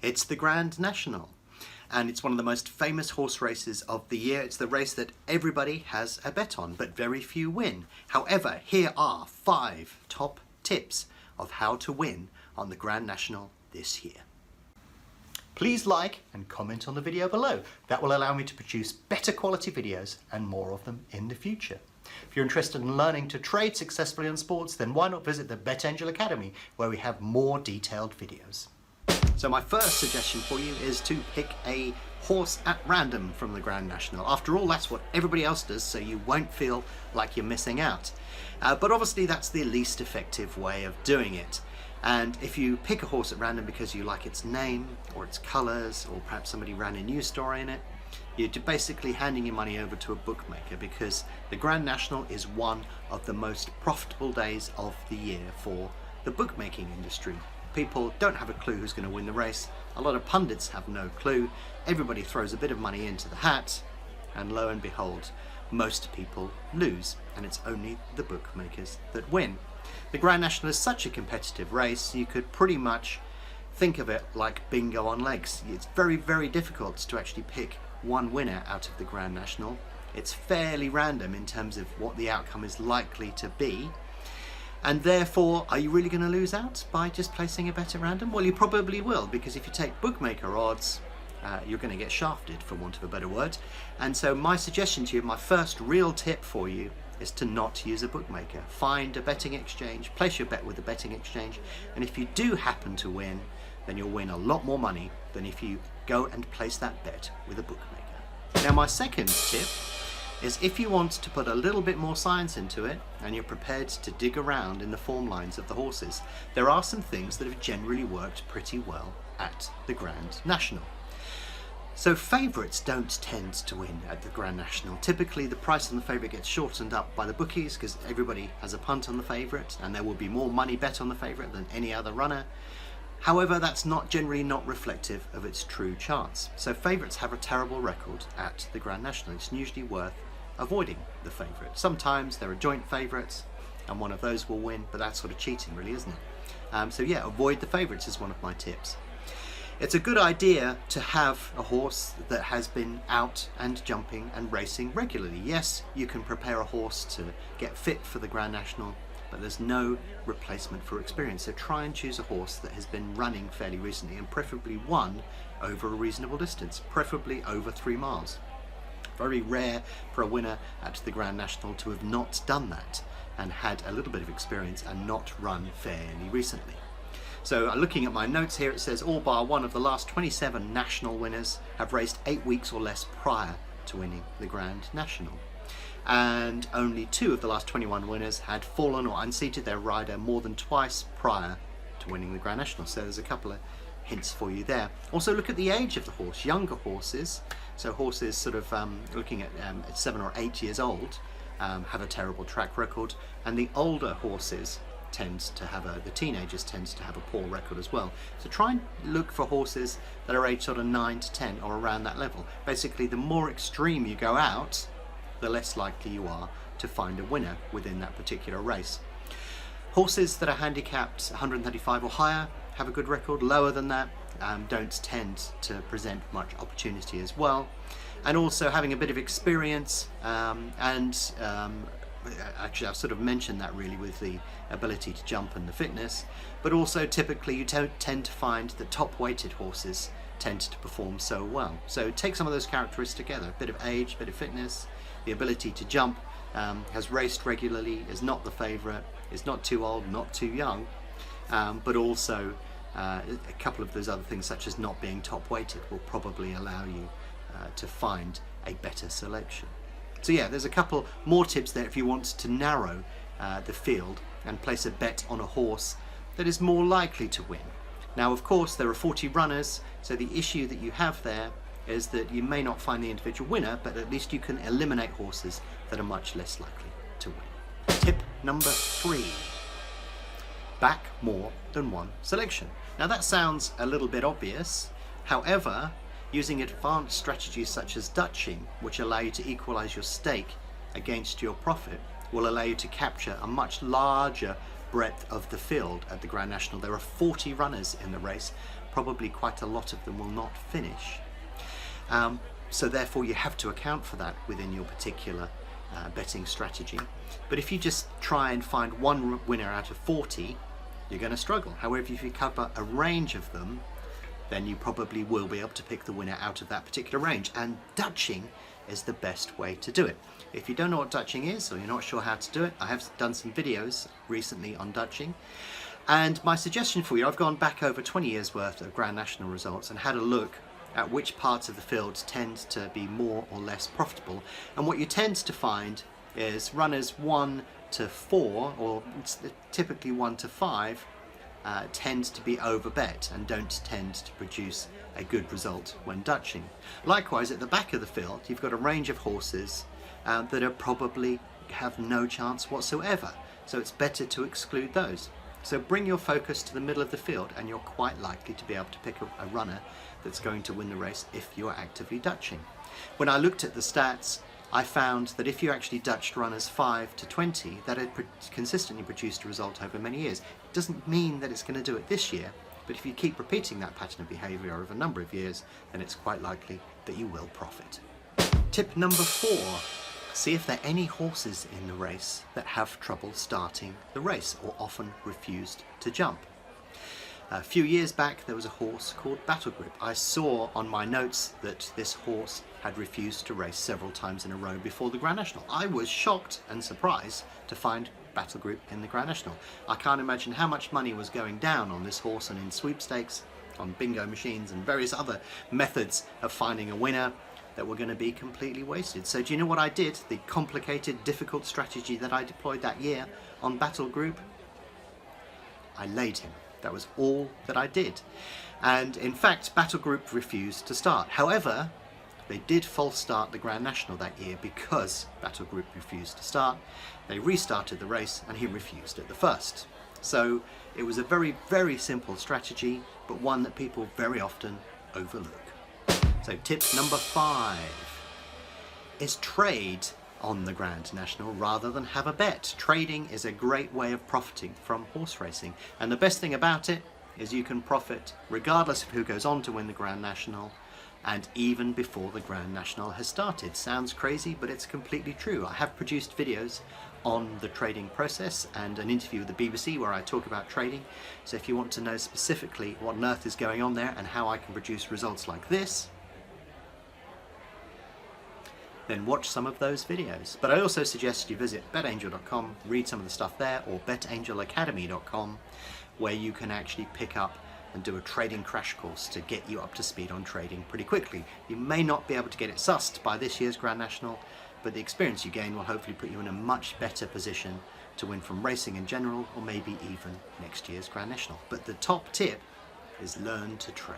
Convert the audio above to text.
It's the Grand National, and it's one of the most famous horse races of the year. It's the race that everybody has a bet on, but very few win. However, here are 5 top tips of how to win on the Grand National this year. Please like and comment on the video below. That will allow me to produce better quality videos and more of them in the future. If you're interested in learning to trade successfully on sports, then why not visit the BetAngel Academy, where we have more detailed videos. So my first suggestion for you is to pick a horse at random from the Grand National. After all, that's what everybody else does, so you won't feel like you're missing out. But obviously that's the least effective way of doing it. And if you pick a horse at random because you like its name or its colours, or perhaps somebody ran a news story in it, you're basically handing your money over to a bookmaker, because the Grand National is one of the most profitable days of the year for the bookmaking industry. People don't have a clue who's going to win the race. A lot of pundits have no clue. Everybody throws a bit of money into the hat, and lo and behold, most people lose, and it's only the bookmakers that win. The Grand National is such a competitive race, you could pretty much think of it like bingo on legs. It's very, very difficult to actually pick one winner out of the Grand National. It's fairly random in terms of what the outcome is likely to be. And therefore, are you really going to lose out by just placing a bet at random? Well, you probably will, because if you take bookmaker odds, you're going to get shafted, for want of a better word. And so my suggestion to you, my first real tip for you, is to not use a bookmaker. Find a betting exchange, place your bet with a betting exchange, and if you do happen to win, then you'll win a lot more money than if you go and place that bet with a bookmaker. Now, my second tip is, if you want to put a little bit more science into it and you're prepared to dig around in the form lines of the horses, there are some things that have generally worked pretty well at the Grand National. So favourites don't tend to win at the Grand National. Typically the price on the favourite gets shortened up by the bookies because everybody has a punt on the favourite, and there will be more money bet on the favourite than any other runner. However, that's generally not reflective of its true chance. So favourites have a terrible record at the Grand National. It's usually worth avoiding the favourite. Sometimes there are joint favourites and one of those will win, but that's sort of cheating really, isn't it? So yeah, avoid the favourites is one of my tips. It's a good idea to have a horse that has been out and jumping and racing regularly. Yes, you can prepare a horse to get fit for the Grand National, but there's no replacement for experience. So try and choose a horse that has been running fairly recently, and preferably won over a reasonable distance, preferably over 3 miles. Very rare for a winner at the Grand National to have not done that and had a little bit of experience and not run fairly recently. So looking at my notes here, it says all bar one of the last 27 national winners have raced 8 weeks or less prior to winning the Grand National. And only 2 of the last 21 winners had fallen or unseated their rider more than twice prior to winning the Grand National. So there's a couple of hints for you there. Also look at the age of the horse. Younger horses, so horses sort of looking at 7 or 8 years old, have a terrible track record, and the older horses the teenagers tends to have a poor record as well. So try and look for horses that are aged sort of 9 to 10 or around that level. Basically, the more extreme you go out, the less likely you are to find a winner within that particular race. Horses that are handicapped 135 or higher have a good record. Lower than that don't tend to present much opportunity as well. And also having a bit of experience actually I've sort of mentioned that really with the ability to jump and the fitness, but also typically you tend to find that top weighted horses tend to perform so well. So take some of those characteristics together, a bit of age, a bit of fitness, the ability to jump, has raced regularly, is not the favourite, is not too old, not too young, but also a couple of those other things such as not being top weighted will probably allow you to find a better selection. So yeah, there's a couple more tips there if you want to narrow the field and place a bet on a horse that is more likely to win. Now, of course, there are 40 runners, so the issue that you have there is that you may not find the individual winner, but at least you can eliminate horses that are much less likely to win. Tip number 3, back more than one selection. Now that sounds a little bit obvious, however, using advanced strategies such as Dutching, which allow you to equalize your stake against your profit, will allow you to capture a much larger breadth of the field at the Grand National. There are 40 runners in the race, probably quite a lot of them will not finish. So therefore you have to account for that within your particular betting strategy. But if you just try and find one winner out of 40, you're going to struggle. However, if you cover a range of them, then you probably will be able to pick the winner out of that particular range. And Dutching is the best way to do it. If you don't know what Dutching is, or you're not sure how to do it, I have done some videos recently on Dutching. And my suggestion for you, I've gone back over 20 years worth of Grand National results and had a look at which parts of the field tend to be more or less profitable. And what you tend to find is runners 1 to 4, or typically 1 to 5, tend to be overbet and don't tend to produce a good result when Dutching. Likewise, at the back of the field, you've got a range of horses that are probably have no chance whatsoever. So it's better to exclude those. So bring your focus to the middle of the field and you're quite likely to be able to pick a runner that's going to win the race if you're actively Dutching. When I looked at the stats, I found that if you actually Dutched runners 5 to 20, that had consistently produced a result over many years. It doesn't mean that it's going to do it this year, but if you keep repeating that pattern of behaviour over a number of years, then it's quite likely that you will profit. Tip number 4. See if there are any horses in the race that have trouble starting the race or often refused to jump. A few years back there was a horse called Battle Grip. I saw on my notes that this horse had refused to race several times in a row before the Grand National. I was shocked and surprised to find Battle Grip in the Grand National. I can't imagine how much money was going down on this horse and in sweepstakes, on bingo machines and various other methods of finding a winner that were going to be completely wasted. So do you know what I did? The complicated, difficult strategy that I deployed that year on Battle Group? I laid him. That was all that I did. And in fact, Battle Group refused to start. However, they did false start the Grand National that year because Battle Group refused to start. They restarted the race and he refused at the first. So it was a very, very simple strategy, but one that people very often overlook. So tip number 5 is trade on the Grand National rather than have a bet. Trading is a great way of profiting from horse racing, and the best thing about it is you can profit regardless of who goes on to win the Grand National and even before the Grand National has started. Sounds crazy, but it's completely true. I have produced videos on the trading process and an interview with the BBC where I talk about trading. So if you want to know specifically what on earth is going on there and how I can produce results like this, then watch some of those videos. But I also suggest you visit betangel.com, read some of the stuff there, or betangelacademy.com, where you can actually pick up and do a trading crash course to get you up to speed on trading pretty quickly. You may not be able to get it sussed by this year's Grand National, but the experience you gain will hopefully put you in a much better position to win from racing in general, or maybe even next year's Grand National. But the top tip is learn to trade.